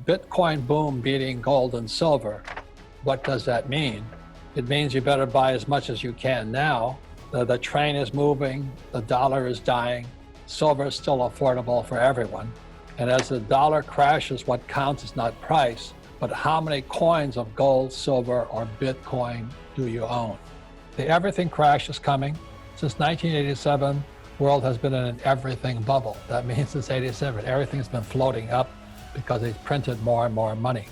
Bitcoin boom beating gold and silver. What does that mean? It means you better buy as much as you can now. The train is moving, the dollar is dying, silver is still affordable for everyone. And as the dollar crashes, what counts is not price, but how many coins of gold, silver, or Bitcoin do you own? The everything crash is coming. Since 1987, the world has been in an everything bubble. That means since 87, everything's been floating up because they printed more and more money.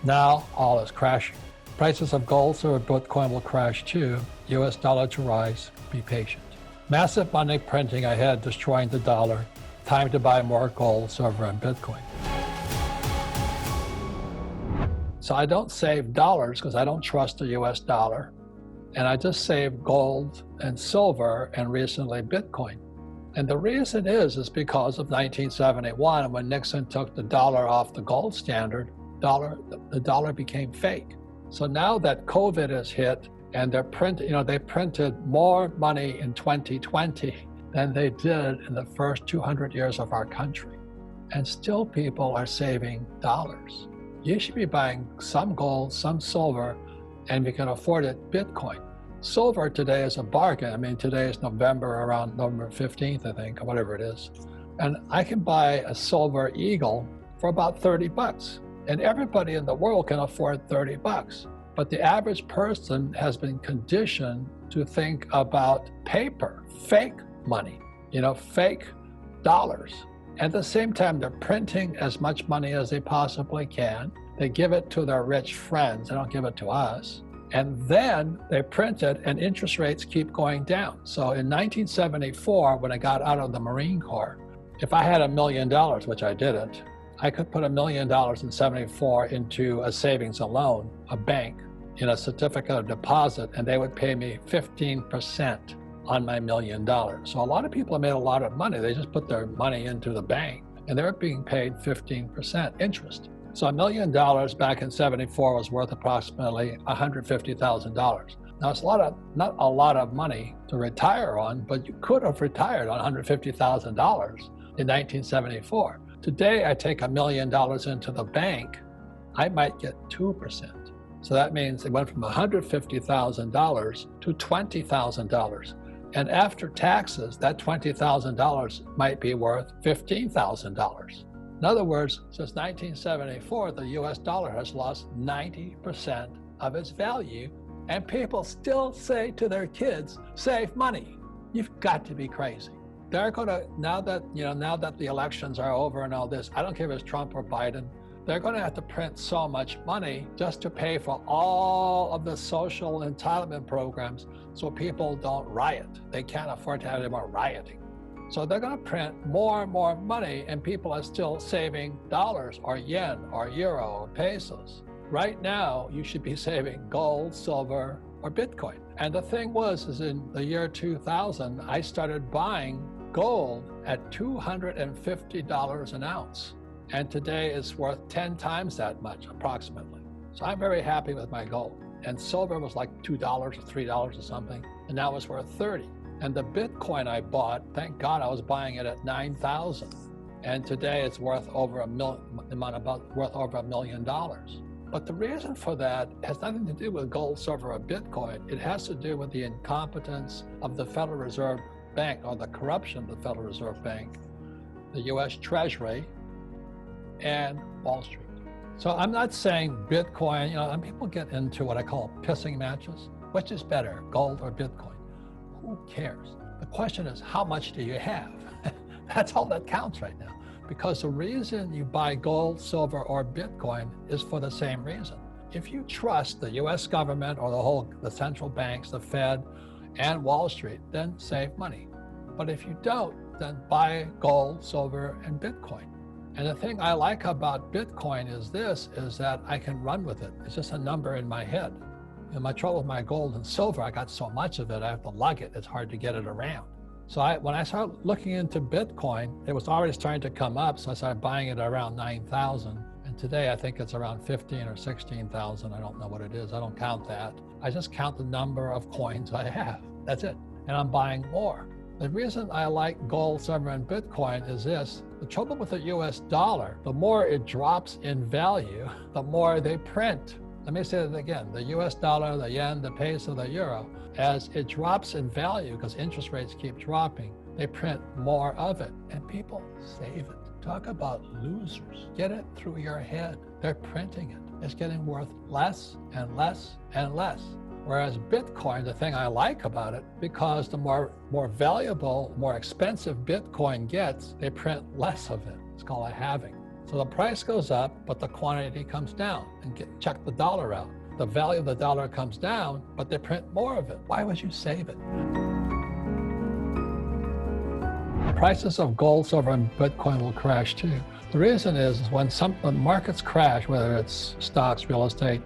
Now, all is crashing. Prices of gold, silver, Bitcoin will crash too. US dollar to rise. Be patient. Massive money printing ahead, destroying the dollar. Time to buy more gold, silver, and Bitcoin. So I don't save dollars because I don't trust the US dollar. And I just save gold and silver and recently Bitcoin. And the reason is because of 1971, when Nixon took the dollar off the gold standard, the dollar became fake. So now that COVID has hit and they printed more money in 2020 than they did in the first 200 years of our country. And still people are saving dollars. You should be buying some gold, some silver, and if you can afford it, Bitcoin. Silver today is a bargain. I mean, today is around November 15th, I think, or whatever it is. And I can buy a silver eagle for about $30. And everybody in the world can afford $30. But the average person has been conditioned to think about paper, fake money, fake dollars. At the same time, they're printing as much money as they possibly can. They give it to their rich friends. They don't give it to us. And then they print it and interest rates keep going down. So in 1974, when I got out of the Marine Corps, if I had $1 million, which I didn't, I could put $1 million in 74 into a savings and loan, a bank, in a certificate of deposit, and they would pay me 15% on my $1 million. So a lot of people have made a lot of money. They just put their money into the bank and they're being paid 15% interest. So $1 million back in 74 was worth approximately $150,000. Now it's not a lot of money to retire on, but you could have retired on $150,000 in 1974. Today, I take $1 million into the bank, I might get 2%. So that means it went from $150,000 to $20,000. And after taxes, that $20,000 might be worth $15,000. In other words, since 1974, the US dollar has lost 90% of its value, and people still say to their kids, save money. You've got to be crazy. They're going to, now that the elections are over and all this, I don't care if it's Trump or Biden, they're going to have to print so much money just to pay for all of the social entitlement programs so people don't riot. They can't afford to have any more rioting. So they're going to print more and more money, and people are still saving dollars or yen or euro or pesos. Right now, you should be saving gold, silver, or Bitcoin. And the thing is in the year 2000, I started buying gold at $250 an ounce. And today it's worth 10 times that much, approximately. So I'm very happy with my gold. And silver was like $2 or $3 or something, and now it's worth 30. And the Bitcoin I bought, thank God I was buying it at 9,000. And today it's worth over $1 million. But the reason for that has nothing to do with gold, silver, or Bitcoin. It has to do with the incompetence of the Federal Reserve Bank, or the corruption of the Federal Reserve Bank, the US Treasury, and Wall Street. So I'm not saying Bitcoin, and people get into what I call pissing matches. Which is better, gold or Bitcoin? Who cares? The question is, how much do you have? That's all that counts right now. Because the reason you buy gold, silver, or Bitcoin is for the same reason. If you trust the US government or the central banks, the Fed, and Wall Street, then save money. But if you don't, then buy gold, silver, and Bitcoin. And the thing I like about Bitcoin is that I can run with it. It's just a number in my head. And my trouble with my gold and silver, I got so much of it, I have to lug it. It's hard to get it around. So when I started looking into Bitcoin, it was already starting to come up, so I started buying it around 9,000. And today I think it's around 15 or 16,000. I don't know what it is. I don't count that. I just count the number of coins I have. That's it. And I'm buying more. The reason I like gold, silver, and Bitcoin is this. The trouble with the US dollar, the more it drops in value, the more they print. Let me say that again. The US dollar, the yen, the peso, the euro, as it drops in value because interest rates keep dropping, they print more of it and people save it. Talk about losers. Get it through your head. They're printing it. It's getting worth less and less and less. Whereas Bitcoin, the thing I like about it, because the more valuable, more expensive Bitcoin gets, they print less of it. It's called a halving. So the price goes up, but the quantity comes down. And check the dollar out. The value of the dollar comes down, but they print more of it. Why would you save it? Prices of gold, silver, and Bitcoin will crash too. The reason is when markets crash, whether it's stocks, real estate,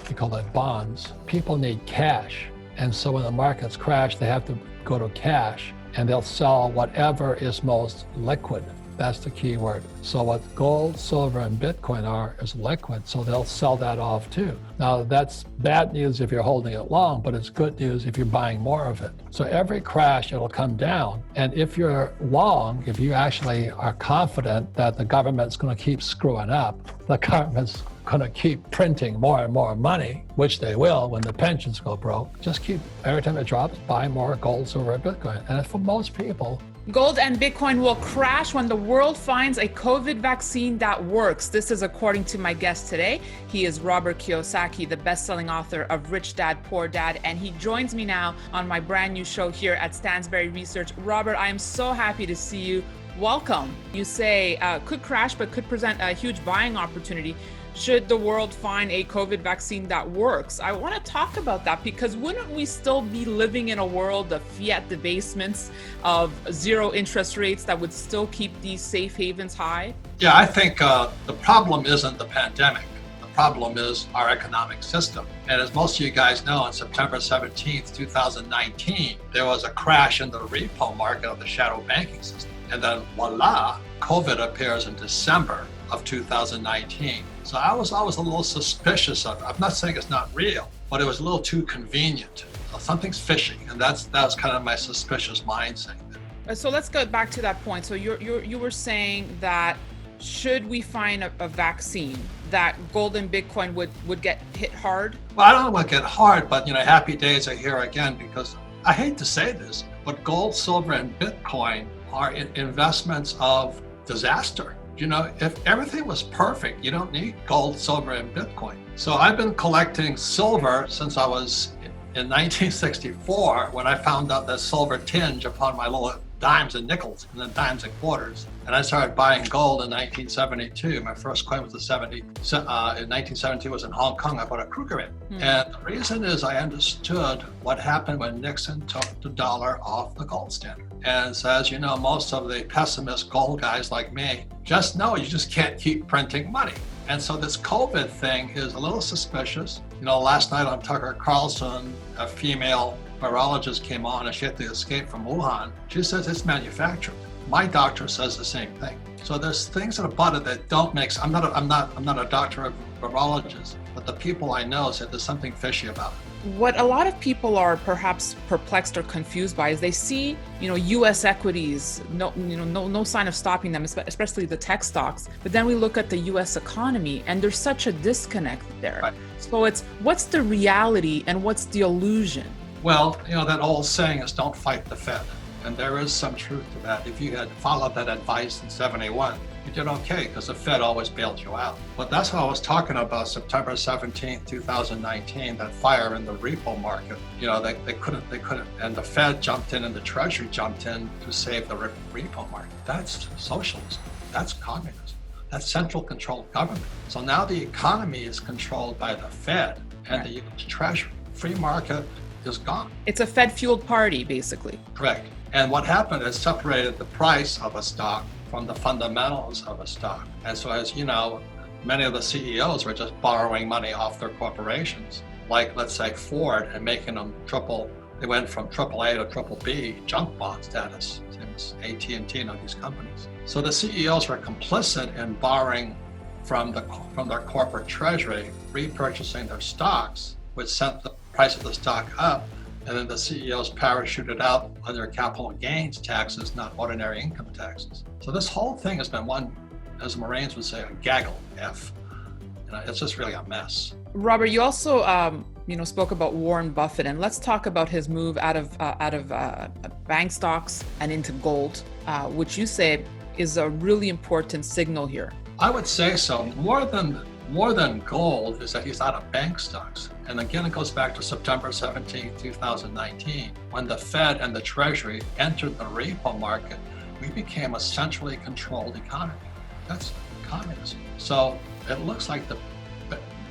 we call it bonds, people need cash. And so when the markets crash, they have to go to cash and they'll sell whatever is most liquid. That's the key word. So what gold, silver, and Bitcoin are is liquid, so they'll sell that off too. Now that's bad news if you're holding it long, but it's good news if you're buying more of it. So every crash, it'll come down. And if you're long, if you actually are confident that the government's going to keep screwing up, the government's going to keep printing more and more money, which they will when the pensions go broke, just keep, every time it drops, buy more gold, silver, and Bitcoin. And for most people, gold and Bitcoin will crash when the world finds a COVID vaccine that works. This is according to my guest today. He is Robert Kiyosaki, the best-selling author of Rich Dad, Poor Dad, and he joins me now on my brand new show here at Stansberry Research. Robert, I am so happy to see you. Welcome. You say could crash, but could present a huge buying opportunity should the world find a COVID vaccine that works. I want to talk about that because wouldn't we still be living in a world of fiat debasements, of zero interest rates that would still keep these safe havens high? Yeah, I think the problem isn't the pandemic. The problem is our economic system. And as most of you guys know, on September 17th, 2019, there was a crash in the repo market of the shadow banking system. And then voila, COVID appears in December of 2019. So I was always a little suspicious of it. I'm not saying it's not real, but it was a little too convenient. So something's fishy, and that's kind of my suspicious mind saying that. So let's go back to that point. So you were saying that should we find a vaccine, that gold and Bitcoin would get hit hard? Well, I don't know what get hard, but happy days are here again, because I hate to say this, but gold, silver, and Bitcoin are investments of disaster. If everything was perfect, you don't need gold, silver, and Bitcoin. So I've been collecting silver since I was in 1964, when I found out that silver tinge upon my little dimes and nickels and then dimes and quarters. And I started buying gold in 1972. My first coin was in 1972 was in Hong Kong. I bought a Kruger in. And the reason is I understood what happened when Nixon took the dollar off the gold standard. And so, as you know, most of the pessimist gold guys like me just know you just can't keep printing money. And so this COVID thing is a little suspicious. Last night on Tucker Carlson, a female virologist came on and she had to escape from Wuhan. She says it's manufactured. My doctor says the same thing. So there's things about it that don't make sense. I'm not a doctor of virologist, but the people I know said there's something fishy about it. What a lot of people are perhaps perplexed or confused by is they see, U.S. equities, no sign of stopping them, especially the tech stocks. But then we look at the U.S. economy, and there's such a disconnect there. Right. So it's what's the reality and what's the illusion? Well, that old saying is don't fight the Fed. And there is some truth to that. If you had followed that advice in 71, you did okay, because the Fed always bailed you out. But that's what I was talking about September 17th, 2019, that fire in the repo market. They couldn't, and the Fed jumped in and the Treasury jumped in to save the repo market. That's socialism. That's communism. That's central controlled government. So now the economy is controlled by the Fed and the US Treasury. Free market is gone. It's a Fed-fueled party, basically. Correct. And what happened is separated the price of a stock from the fundamentals of a stock. And so, as you know, many of the CEOs were just borrowing money off their corporations, like let's say Ford, and making them they went from AAA to BBB junk bond status. Same as AT&T and all these companies. So the CEOs were complicit in borrowing from their corporate treasury, repurchasing their stocks, which sent the price of the stock up. and then the CEOs parachuted out on their capital gains taxes, not ordinary income taxes. So this whole thing has been one, as the Marines would say, a gaggle F. It's just really a mess. Robert, you also spoke about Warren Buffett, and let's talk about his move out of bank stocks and into gold, which you say is a really important signal here. I would say so. More than gold is that he's out of bank stocks. And again, it goes back to September 17, 2019, when the Fed and the Treasury entered the repo market. We became a centrally controlled economy. That's communism. So it looks like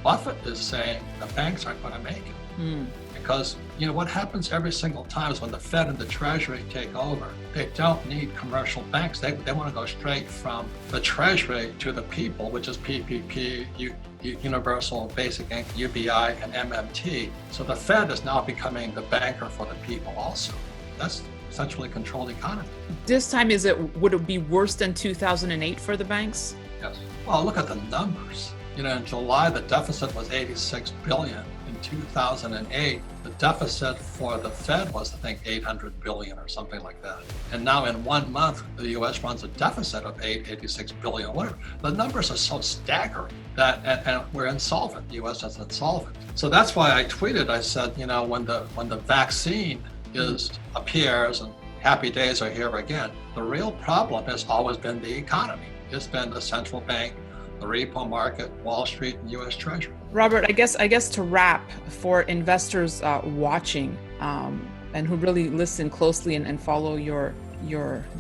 Buffett is saying the banks aren't going to make it. Because what happens every single time is when the Fed and the Treasury take over, they don't need commercial banks. They want to go straight from the Treasury to the people, which is PPP, Universal Basic Income, UBI, and MMT. So the Fed is now becoming the banker for the people also. That's centrally controlled economy. This time, would it be worse than 2008 for the banks? Yes. Well, look at the numbers. In July, the deficit was $86 billion. In 2008, the deficit for the Fed was, I think, $800 billion or something like that. And now in 1 month, the U.S. runs a deficit of $86 billion. Whatever. The numbers are so staggering that, and we're insolvent. The U.S. is insolvent. So that's why I tweeted. I said, when the vaccine appears and happy days are here again, the real problem has always been the economy. It's been the central bank, the repo market, Wall Street, and U.S. Treasury. Robert, I guess to wrap, for investors watching and who really listen closely and follow your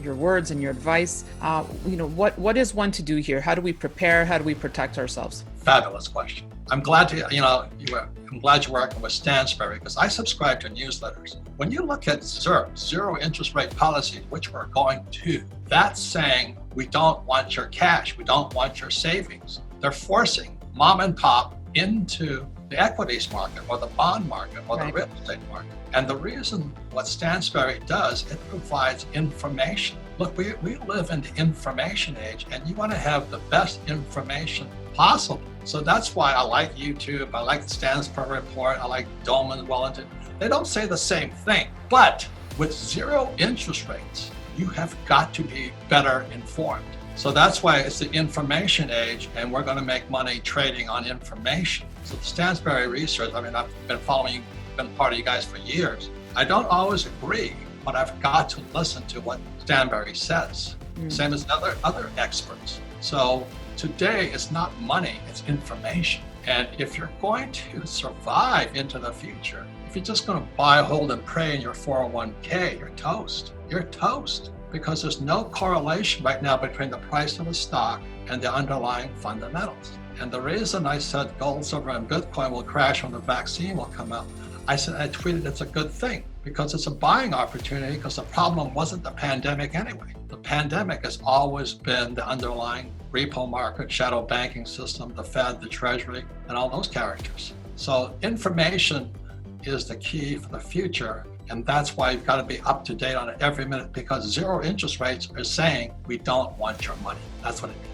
words and your advice, what is one to do here? How do we prepare? How do we protect ourselves? Fabulous question. I'm glad I'm glad you're working with Stansberry, because I subscribe to newsletters. When you look at zero interest rate policy, which we're going to, that's saying we don't want your cash, we don't want your savings. They're forcing mom and pop into the equities market or the bond market or the real estate market. And the reason what Stansberry does, it provides information. Look, we live in the information age, and you want to have the best information possible. So that's why I like YouTube, I like the Stansberry Report, I like Dolman Wellington. They don't say the same thing, but with zero interest rates, you have got to be better informed. So that's why it's the information age, and we're going to make money trading on information. So the Stansberry research, I've been following you, been part of you guys for years. I don't always agree, but I've got to listen to what Stansberry says. Same as other experts. So today it's not money, it's information. And if you're going to survive into the future, if you're just going to buy, hold, and pray in your 401k, you're toast. You're toast. Because there's no correlation right now between the price of a stock and the underlying fundamentals. And the reason I said gold, silver, and Bitcoin will crash when the vaccine will come out, I tweeted it's a good thing, because it's a buying opportunity, because the problem wasn't the pandemic anyway. The pandemic has always been the underlying repo market, shadow banking system, the Fed, the Treasury, and all those characters. So information is the key for the future. And that's why you've got to be up to date on it every minute, because zero interest rates are saying we don't want your money. That's what it means.